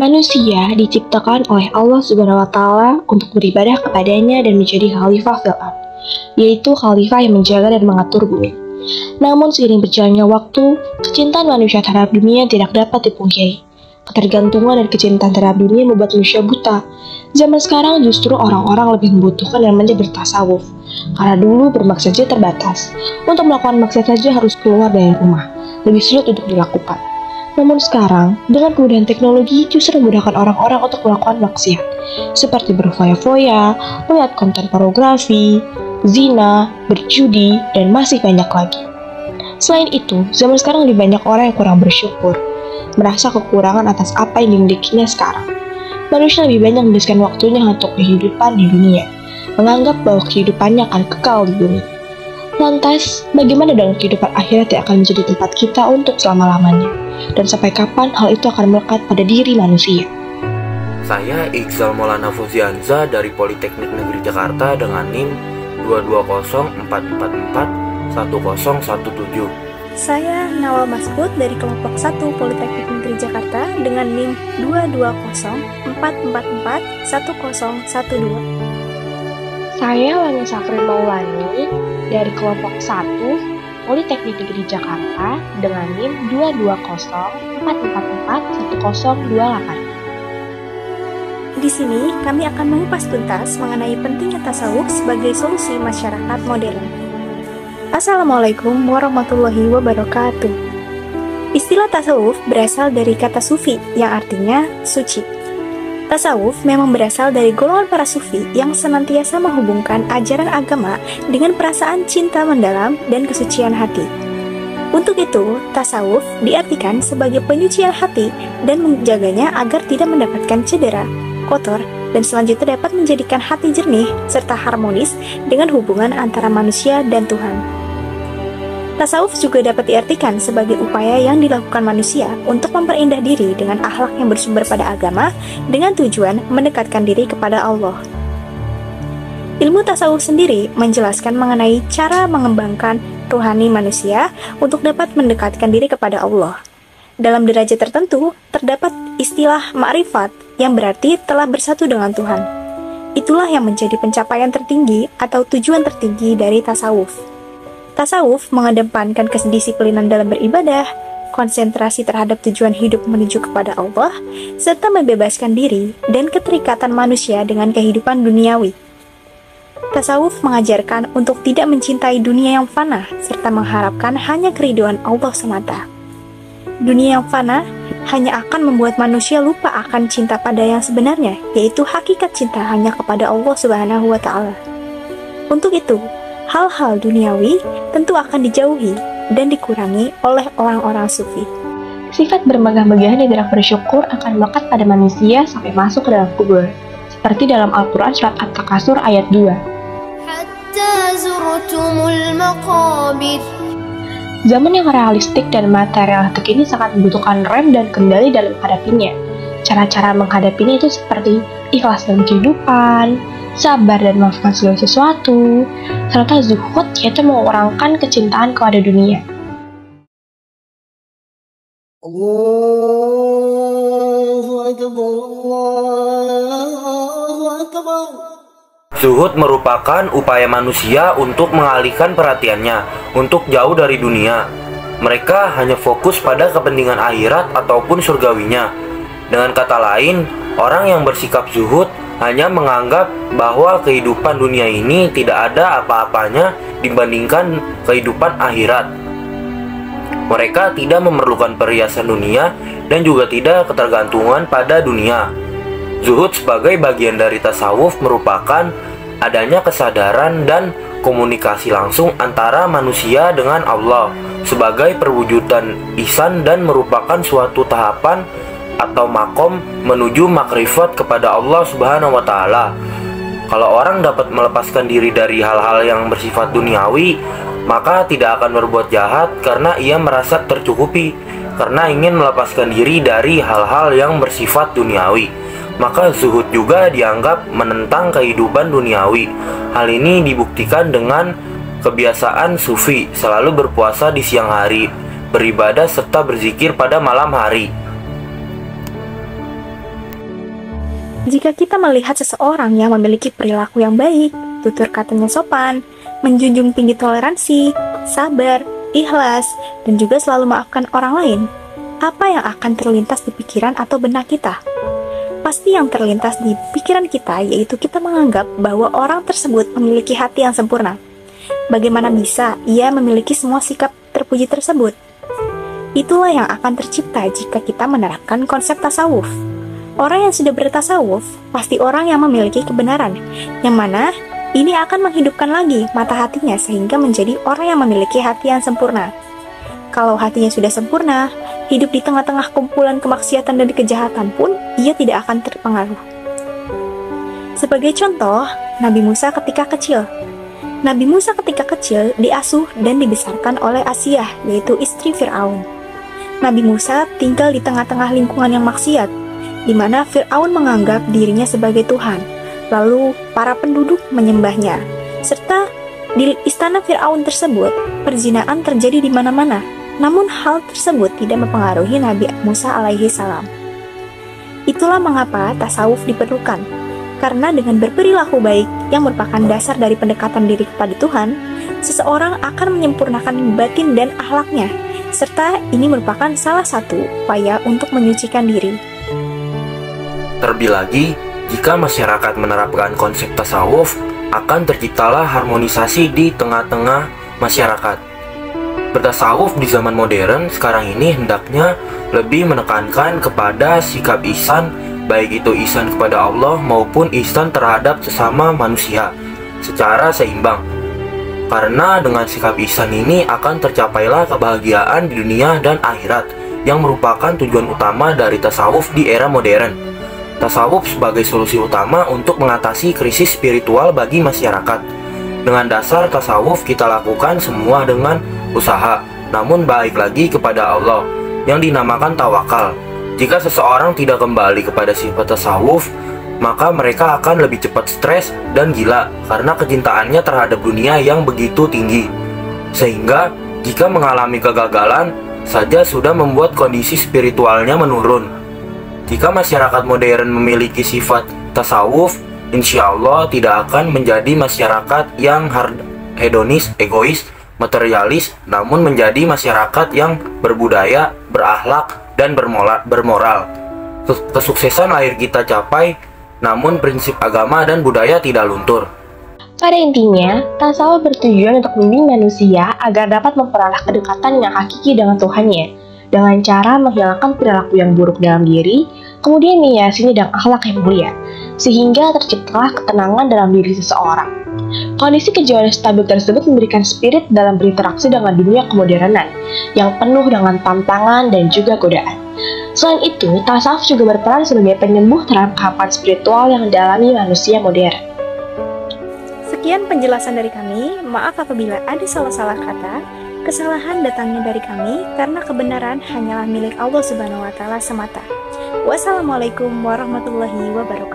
Manusia diciptakan oleh Allah Subhanahu wa Ta'ala untuk beribadah kepadanya dan menjadi khalifah fil ard, yaitu khalifah yang menjaga dan mengatur bumi. Namun seiring berjalannya waktu, kecintaan manusia terhadap dunia tidak dapat dipungkiri. Ketergantungan dan kecintaan terhadap dunia membuat manusia buta. Zaman sekarang justru orang-orang lebih membutuhkan dan bertasawuf, karena dulu bermaksud saja terbatas. Untuk melakukan maksiat saja harus keluar dari rumah, lebih sulit untuk dilakukan. Namun sekarang, dengan kemudahan teknologi justru memudahkan orang-orang untuk melakukan maksiat, seperti berfoya-foya, melihat konten pornografi, zina, berjudi, dan masih banyak lagi. Selain itu, zaman sekarang lebih banyak orang yang kurang bersyukur, merasa kekurangan atas apa yang dimilikinya sekarang. Manusia lebih banyak menghabiskan waktunya untuk kehidupan di dunia, menganggap bahwa kehidupannya akan kekal di bumi. Lantas, bagaimana dengan kehidupan akhirat yang akan menjadi tempat kita untuk selama-lamanya? Dan sampai kapan hal itu akan melekat pada diri manusia? Saya Iqzal Maulana Fuzianza dari Politeknik Negeri Jakarta dengan NIM 220444117. Saya Nawal Masbud dari kelompok 1 Politeknik Negeri Jakarta dengan NIM 220444112. Saya Lani Safri Maulani dari kelompok 1 Politeknik Negeri Jakarta dengan NIM 220444128. Di sini kami akan mengupas tuntas mengenai pentingnya tasawuf sebagai solusi masyarakat modern. Assalamualaikum warahmatullahi wabarakatuh. Istilah tasawuf berasal dari kata sufi yang artinya suci. Tasawuf memang berasal dari golongan para sufi yang senantiasa menghubungkan ajaran agama dengan perasaan cinta mendalam dan kesucian hati. Untuk itu, tasawuf diartikan sebagai penyucian hati dan menjaganya agar tidak mendapatkan cedera, kotor, dan selanjutnya dapat menjadikan hati jernih serta harmonis dengan hubungan antara manusia dan Tuhan. Tasawuf juga dapat diartikan sebagai upaya yang dilakukan manusia untuk memperindah diri dengan akhlak yang bersumber pada agama dengan tujuan mendekatkan diri kepada Allah. Ilmu tasawuf sendiri menjelaskan mengenai cara mengembangkan rohani manusia untuk dapat mendekatkan diri kepada Allah. Dalam derajat tertentu, terdapat istilah ma'rifat yang berarti telah bersatu dengan Tuhan. Itulah yang menjadi pencapaian tertinggi atau tujuan tertinggi dari tasawuf. Tasawuf mengedepankan kedisiplinan dalam beribadah, konsentrasi terhadap tujuan hidup menuju kepada Allah, serta membebaskan diri dan keterikatan manusia dengan kehidupan duniawi. Tasawuf mengajarkan untuk tidak mencintai dunia yang fana, serta mengharapkan hanya keridhaan Allah semata. Dunia yang fana hanya akan membuat manusia lupa akan cinta pada yang sebenarnya, yaitu hakikat cinta hanya kepada Allah Subhanahu wa Ta'ala. Untuk itu, hal-hal duniawi tentu akan dijauhi dan dikurangi oleh orang-orang sufi. Sifat bermegah-megah dan tidak bersyukur akan melekat pada manusia sampai masuk ke dalam kubur, seperti dalam Al-Quran surat At-Takasur ayat 2. Zaman yang realistik dan materialistik ini sangat membutuhkan rem dan kendali dalam menghadapinya. Cara-cara menghadapinya itu seperti ikhlas dalam kehidupan, sabar dan melakukan segala sesuatu, serta zuhud, yaitu mengurangkan kecintaan kepada dunia. Zuhud merupakan upaya manusia untuk mengalihkan perhatiannya untuk jauh dari dunia. Mereka hanya fokus pada kepentingan akhirat ataupun surgawinya. Dengan kata lain, orang yang bersikap zuhud hanya menganggap bahwa kehidupan dunia ini tidak ada apa-apanya dibandingkan kehidupan akhirat. Mereka tidak memerlukan perhiasan dunia dan juga tidak ketergantungan pada dunia. Zuhud sebagai bagian dari tasawuf merupakan adanya kesadaran dan komunikasi langsung antara manusia dengan Allah sebagai perwujudan ihsan dan merupakan suatu tahapan atau makom menuju makrifat kepada Allah Subhanahu wa Ta'ala. Kalau orang dapat melepaskan diri dari hal-hal yang bersifat duniawi, maka tidak akan berbuat jahat karena ia merasa tercukupi, karena ingin melepaskan diri dari hal-hal yang bersifat duniawi. Maka zuhud juga dianggap menentang kehidupan duniawi. Hal ini dibuktikan dengan kebiasaan sufi selalu berpuasa di siang hari, beribadah serta berzikir pada malam hari. Jika kita melihat seseorang yang memiliki perilaku yang baik, tutur katanya sopan, menjunjung tinggi toleransi, sabar, ikhlas, dan juga selalu memaafkan orang lain, apa yang akan terlintas di pikiran atau benak kita? Pasti yang terlintas di pikiran kita yaitu kita menganggap bahwa orang tersebut memiliki hati yang sempurna. Bagaimana bisa ia memiliki semua sikap terpuji tersebut? Itulah yang akan tercipta jika kita menerapkan konsep tasawuf. Orang yang sudah bertasawuf pasti orang yang memiliki kebenaran, yang mana ini akan menghidupkan lagi mata hatinya sehingga menjadi orang yang memiliki hati yang sempurna. Kalau hatinya sudah sempurna, hidup di tengah-tengah kumpulan kemaksiatan dan kejahatan pun ia tidak akan terpengaruh. Sebagai contoh, Nabi Musa ketika kecil. Nabi Musa ketika kecil diasuh dan dibesarkan oleh Asiyah, yaitu istri Fir'aun. Nabi Musa tinggal di tengah-tengah lingkungan yang maksiat, di mana Fir'aun menganggap dirinya sebagai Tuhan, lalu para penduduk menyembahnya. Serta di istana Fir'aun tersebut, perzinaan terjadi di mana-mana. Namun hal tersebut tidak mempengaruhi Nabi Musa alaihi salam. Itulah mengapa tasawuf diperlukan, karena dengan berperilaku baik yang merupakan dasar dari pendekatan diri kepada Tuhan, seseorang akan menyempurnakan batin dan akhlaknya, serta ini merupakan salah satu upaya untuk menyucikan diri. Terlebih lagi, jika masyarakat menerapkan konsep tasawuf, akan terciptalah harmonisasi di tengah-tengah masyarakat. Bertasawuf di zaman modern sekarang ini hendaknya lebih menekankan kepada sikap ihsan, baik itu ihsan kepada Allah maupun ihsan terhadap sesama manusia, secara seimbang. Karena dengan sikap ihsan ini akan tercapailah kebahagiaan di dunia dan akhirat, yang merupakan tujuan utama dari tasawuf di era modern. Tasawuf sebagai solusi utama untuk mengatasi krisis spiritual bagi masyarakat. Dengan dasar tasawuf kita lakukan semua dengan usaha, namun baik lagi kepada Allah, yang dinamakan tawakal. Jika seseorang tidak kembali kepada sifat tasawuf, maka mereka akan lebih cepat stres dan gila karena kecintaannya terhadap dunia yang begitu tinggi. Sehingga jika mengalami kegagalan saja sudah membuat kondisi spiritualnya menurun. Jika masyarakat modern memiliki sifat tasawuf, insya Allah tidak akan menjadi masyarakat yang hedonis, egois, materialis, namun menjadi masyarakat yang berbudaya, berakhlak, dan bermoral. Kesuksesan lahir kita capai, namun prinsip agama dan budaya tidak luntur. Pada intinya, tasawuf bertujuan untuk membimbing manusia agar dapat memperoleh kedekatan yang hakiki dengan Tuhannya, dengan cara menghilangkan perilaku yang buruk dalam diri, kemudian menghiasinya dengan akhlak yang mulia, sehingga terciptalah ketenangan dalam diri seseorang. Kondisi kejiwaan stabil tersebut memberikan spirit dalam berinteraksi dengan dunia kemodernan, yang penuh dengan tantangan dan juga godaan. Selain itu, tasawuf juga berperan sebagai penyembuh terhadap kehampaan spiritual yang dialami manusia modern. Sekian penjelasan dari kami, maaf apabila ada salah-salah kata. Kesalahan datangnya dari kami karena kebenaran hanyalah milik Allah Subhanahu wa Ta'ala semata. Wassalamualaikum warahmatullahi wabarakatuh.